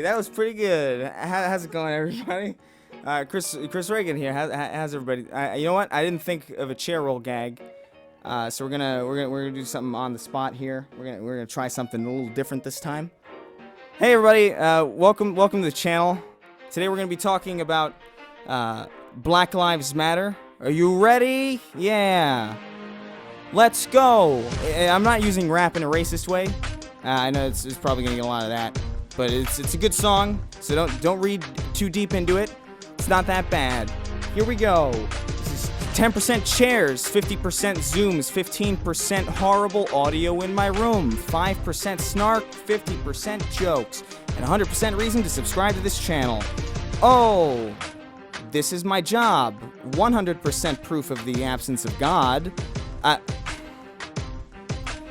That was pretty good. How's it going, everybody? Chris Reagan here. How's everybody? You know what? I didn't think of a chair roll gag, so we're gonna do something on the spot here. We're gonna try something a little different this time. Hey, everybody! Welcome to the channel. Today we're gonna be talking about Black Lives Matter. Are you ready? Yeah. Let's go. I'm not using rap in a racist way. I know it's probably gonna get a lot of that, but it's a good song, so don't read too deep into it. It's not that bad. Here we go. This is 10% chairs, 50% zooms, 15% horrible audio in my room, 5% snark, 50% jokes, and 100% reason to subscribe to this channel. Oh, this is my job. 100% proof of the absence of God.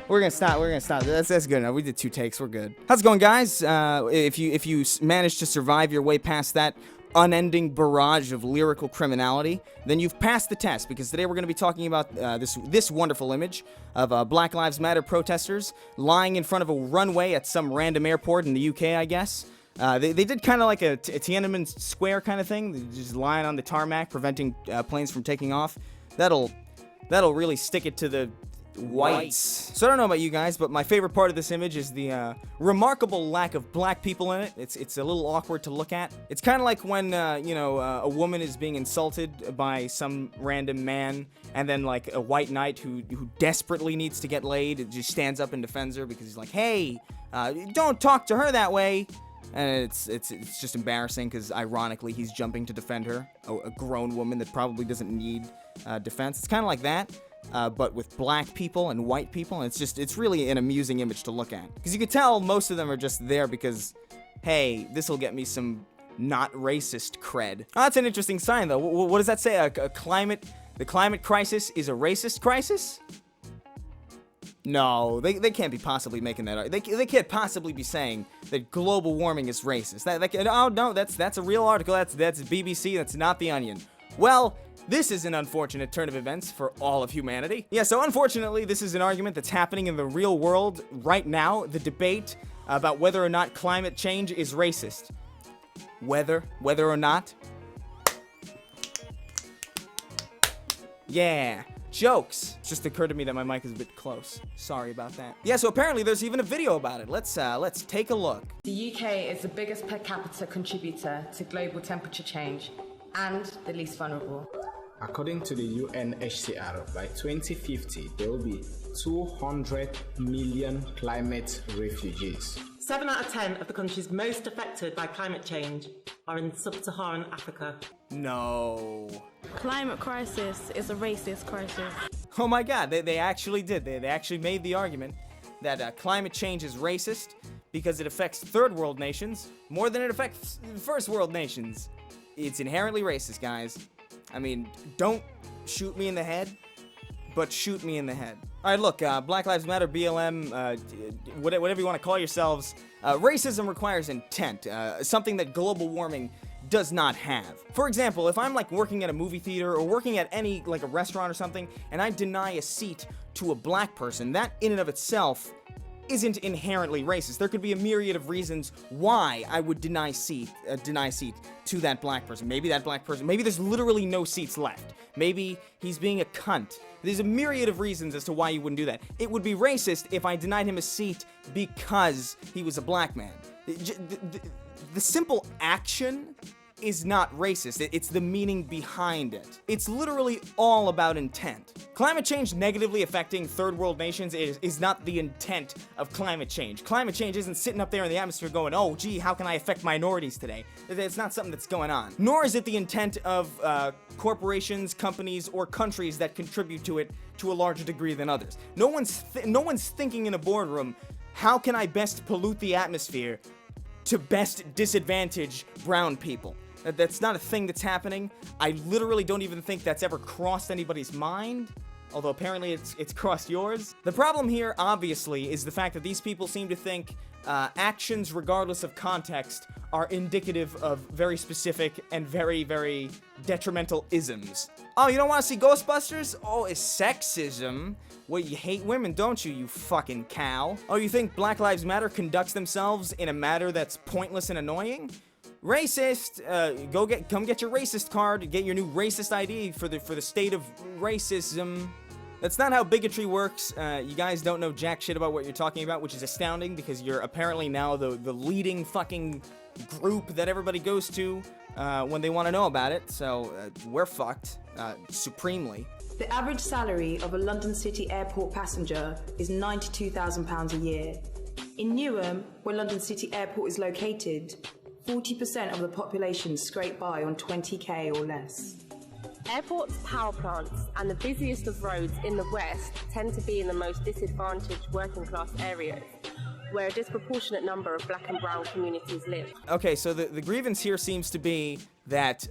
We're gonna stop. That's good enough. We did 2 takes. We're good. How's it going, guys? If you managed to survive your way past that unending barrage of lyrical criminality, then you've passed the test, because today we're going to be talking about this wonderful image of Black Lives Matter protesters lying in front of a runway at some random airport in the UK, I guess. They did kind of like a Tiananmen Square kind of thing. They're just lying on the tarmac, preventing planes from taking off. That'll really stick it to the whites. So I don't know about you guys, but my favorite part of this image is the remarkable lack of black people in it. It's a little awkward to look at. It's kind of like when a woman is being insulted by some random man, and then like a white knight who desperately needs to get laid just stands up and defends her because he's like, hey, don't talk to her that way. And it's just embarrassing because ironically he's jumping to defend her, a grown woman that probably doesn't need defense. It's kind of like that. But with black people and white people, and it's really an amusing image to look at. Because you could tell most of them are just there because, hey, this will get me some not racist cred. Oh, that's an interesting sign, though. What does that say? The climate crisis is a racist crisis? No, they can't be possibly making that. They can't possibly be saying that global warming is racist. Oh no, that's a real article. That's BBC. That's not The Onion. Well, this is an unfortunate turn of events for all of humanity. Yeah, so unfortunately, this is an argument that's happening in the real world right now, the debate about whether or not climate change is racist. Whether or not. Yeah, jokes. It just occurred to me that my mic is a bit close. Sorry about that. Yeah, so apparently there's even a video about it. Let's take a look. The UK is the biggest per capita contributor to global temperature change and the least vulnerable. According to the UNHCR, by 2050, there will be 200 million climate refugees. 7 out of 10 of the countries most affected by climate change are in sub-Saharan Africa. No. Climate crisis is a racist crisis. Oh my god, they actually did. They actually made the argument that climate change is racist because it affects third world nations more than it affects first world nations. It's inherently racist, guys. I mean, don't shoot me in the head, but shoot me in the head. All right, look, Black Lives Matter, BLM, whatever you want to call yourselves, racism requires intent, something that global warming does not have. For example, if I'm like working at a movie theater or working at any, like a restaurant or something, and I deny a seat to a black person, that in and of itself isn't inherently racist. There could be a myriad of reasons why I would deny seat to that black person. Maybe there's literally no seats left. Maybe he's being a cunt. There's a myriad of reasons as to why you wouldn't do that. It would be racist if I denied him a seat because he was a black man. The simple action is not racist. It's the meaning behind it. It's literally all about intent. Climate change negatively affecting third world nations is not the intent of climate change. Climate change isn't sitting up there in the atmosphere going, oh gee, how can I affect minorities today? It's not something that's going on. Nor is it the intent of corporations, companies, or countries that contribute to it to a larger degree than others. No one's thinking in a boardroom, how can I best pollute the atmosphere to best disadvantage brown people? That's not a thing that's happening. I literally don't even think that's ever crossed anybody's mind. although apparently it's crossed yours. The problem here, obviously, is the fact that these people seem to think actions, regardless of context, are indicative of very specific and very, very detrimental isms. Oh, you don't want to see Ghostbusters? Oh, it's sexism. Well, you hate women, don't you fucking cow? Oh, you think Black Lives Matter conducts themselves in a manner that's pointless and annoying? Racist, come get your racist card, get your new racist ID for the state of racism. That's not how bigotry works. You guys don't know jack shit about what you're talking about, which is astounding because you're apparently now the leading fucking group that everybody goes to when they want to know about it. So we're fucked, supremely. The average salary of a London City airport passenger is £92,000 a year. In Newham, where London City Airport is located, 40% of the population scrape by on 20k or less. Airports, power plants, and the busiest of roads in the West tend to be in the most disadvantaged working class areas, where a disproportionate number of black and brown communities live. Okay, so the grievance here seems to be that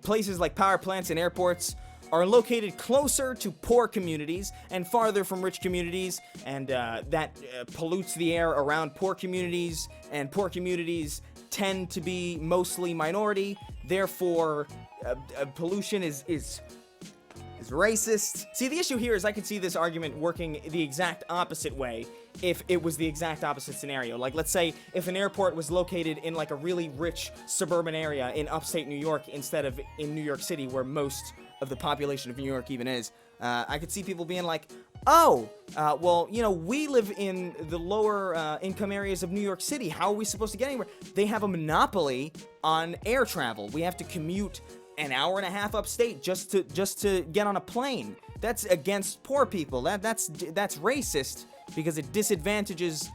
places like power plants and airports are located closer to poor communities and farther from rich communities, and that pollutes the air around poor communities, and poor communities tend to be mostly minority, therefore pollution is racist. See, the issue here is I could see this argument working the exact opposite way if it was the exact opposite scenario. Like, let's say if an airport was located in like a really rich suburban area in upstate New York instead of in New York City, where most of the population of New York even is. I could see people being like, oh, well, you know, we live in the lower income areas of New York City. How are we supposed to get anywhere? They have a monopoly on air travel. We have to commute an hour and a half upstate just to get on a plane. That's against poor people. That's racist because it disadvantages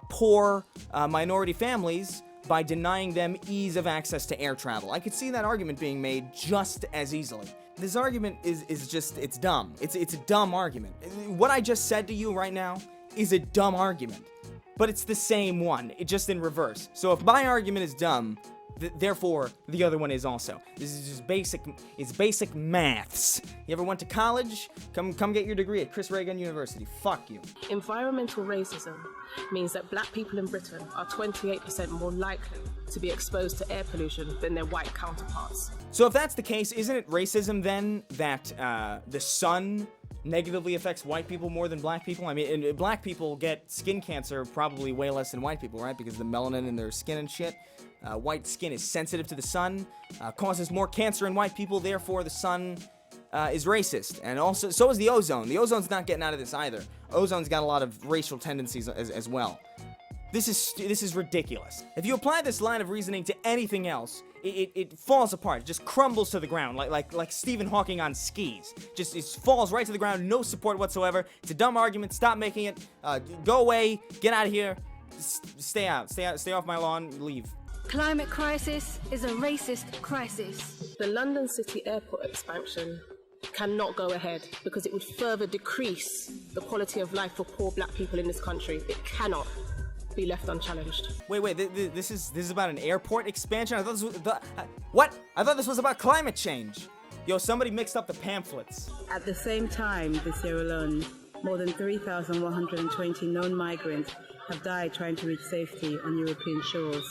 poor minority families by denying them ease of access to air travel. I could see that argument being made just as easily. This argument is just, it's dumb. It's a dumb argument. What I just said to you right now is a dumb argument, but it's the same one, just in reverse. So if my argument is dumb, therefore the other one is also. This is just basic maths. You ever went to college? Come get your degree at Chris Reagan University. Fuck you. Environmental racism means that black people in Britain are 28% more likely to be exposed to air pollution than their white counterparts. So if that's the case, isn't it racism then that the sun negatively affects white people more than black people? I mean, and black people get skin cancer probably way less than white people, right? Because of the melanin in their skin and shit. White skin is sensitive to the sun, causes more cancer in white people, therefore the sun is racist. And also, so is the ozone. The ozone's not getting out of this either. Ozone's got a lot of racial tendencies as well. This is ridiculous. If you apply this line of reasoning to anything else, it falls apart. It just crumbles to the ground, like Stephen Hawking on skis. Just it falls right to the ground, no support whatsoever. It's a dumb argument. Stop making it. Go away. Get out of here. Stay out. Stay off my lawn. Leave. Climate crisis is a racist crisis. The London City Airport expansion cannot go ahead because it would further decrease the quality of life for poor black people in this country. It cannot be left unchallenged. Wait, this is about an airport expansion? I thought this was what? I thought this was about climate change. Yo, somebody mixed up the pamphlets. At the same time, this year alone, more than 3,120 known migrants have died trying to reach safety on European shores,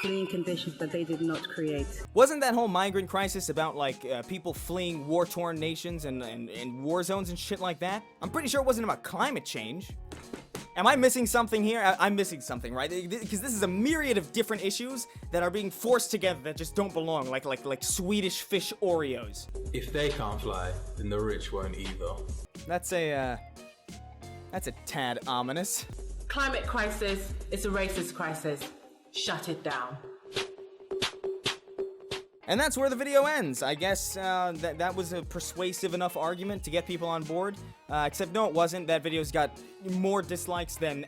fleeing conditions that they did not create. Wasn't that whole migrant crisis about like people fleeing war-torn nations and war zones and shit like that? I'm pretty sure it wasn't about climate change. Am I missing something here? I'm missing something, right? Because this is a myriad of different issues that are being forced together that just don't belong, like Swedish fish Oreos. If they can't fly, then the rich won't either. That's a tad ominous. Climate crisis is a racist crisis. Shut it down. And that's where the video ends. I guess that was a persuasive enough argument to get people on board. Except no, it wasn't. That video's got more dislikes than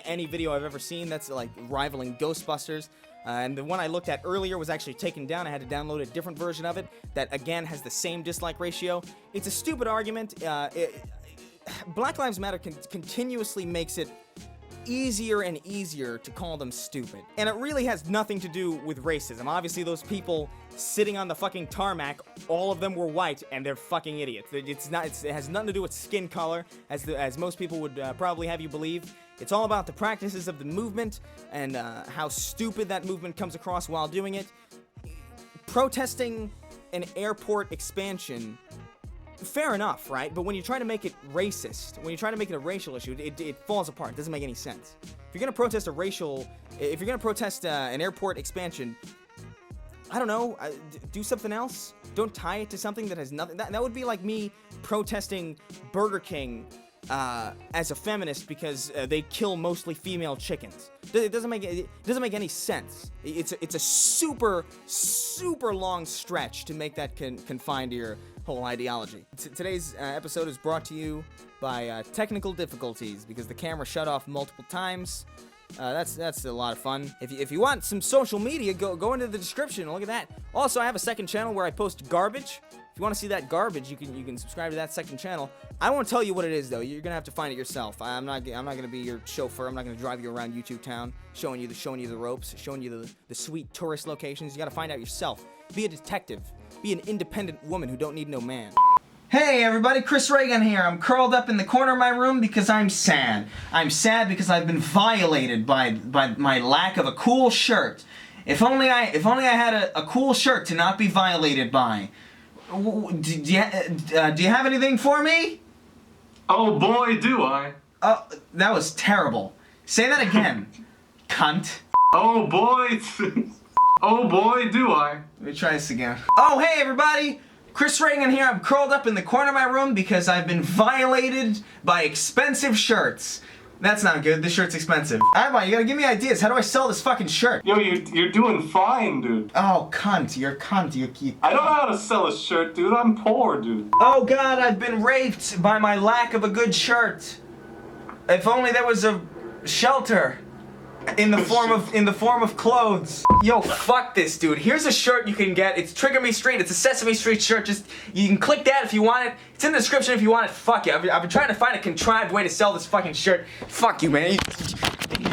any video I've ever seen. That's like rivaling Ghostbusters. And the one I looked at earlier was actually taken down. I had to download a different version of it that, again, has the same dislike ratio. It's a stupid argument. Black Lives Matter continuously makes it easier and easier to call them stupid. And it really has nothing to do with racism. Obviously, those people sitting on the fucking tarmac, all of them were white, and they're fucking idiots. It has nothing to do with skin color, as most people would probably have you believe. It's all about the practices of the movement and how stupid that movement comes across while doing it. Protesting an airport expansion, fair enough, right? But when you try to make it racist, when you try to make it a racial issue, it falls apart. It doesn't make any sense. If you're gonna protest an airport expansion, I don't know, do something else. Don't tie it to something that has nothing. That would be like me protesting Burger King as a feminist because they kill mostly female chickens. It doesn't make any sense. It's a super long stretch to make that confined to your whole ideology. Today's episode is brought to you by technical difficulties because the camera shut off multiple times. That's a lot of fun. If you want some social media, go into the description and look at that. Also, I have a second channel where I post garbage. If you want to see that garbage, you can subscribe to that second channel. I won't tell you what it is though. You're gonna have to find it yourself. I'm not gonna be your chauffeur. I'm not gonna drive you around YouTube town, showing you the ropes, showing you the sweet tourist locations. You gotta find out yourself. Be a detective. Be an independent woman who don't need no man. Hey everybody, Chris Reagan here. I'm curled up in the corner of my room because I'm sad. I'm sad because I've been violated by my lack of a cool shirt. If only I had a cool shirt to not be violated by. Do you have anything for me? Oh boy, do I. Oh, that was terrible. Say that again, cunt. Oh boy, oh boy, do I. Let me try this again. Oh, hey everybody! Chris Reagan here. I'm curled up in the corner of my room because I've been violated by expensive shirts. That's not good. This shirt's expensive. Alright, you gotta give me ideas. How do I sell this fucking shirt? Yo, you're doing fine, dude. Oh, cunt. You're a cunt. You I don't know how to sell a shirt, dude. I'm poor, dude. Oh god, I've been raped by my lack of a good shirt. If only there was a shelter in the form of clothes. Yo, fuck this, dude. Here's a shirt you can get. It's Trigger Me Street. It's a Sesame Street shirt. Just, you can click that if you want it. It's in the description if you want it. Fuck it. I've been trying to find a contrived way to sell this fucking shirt. Fuck you, man.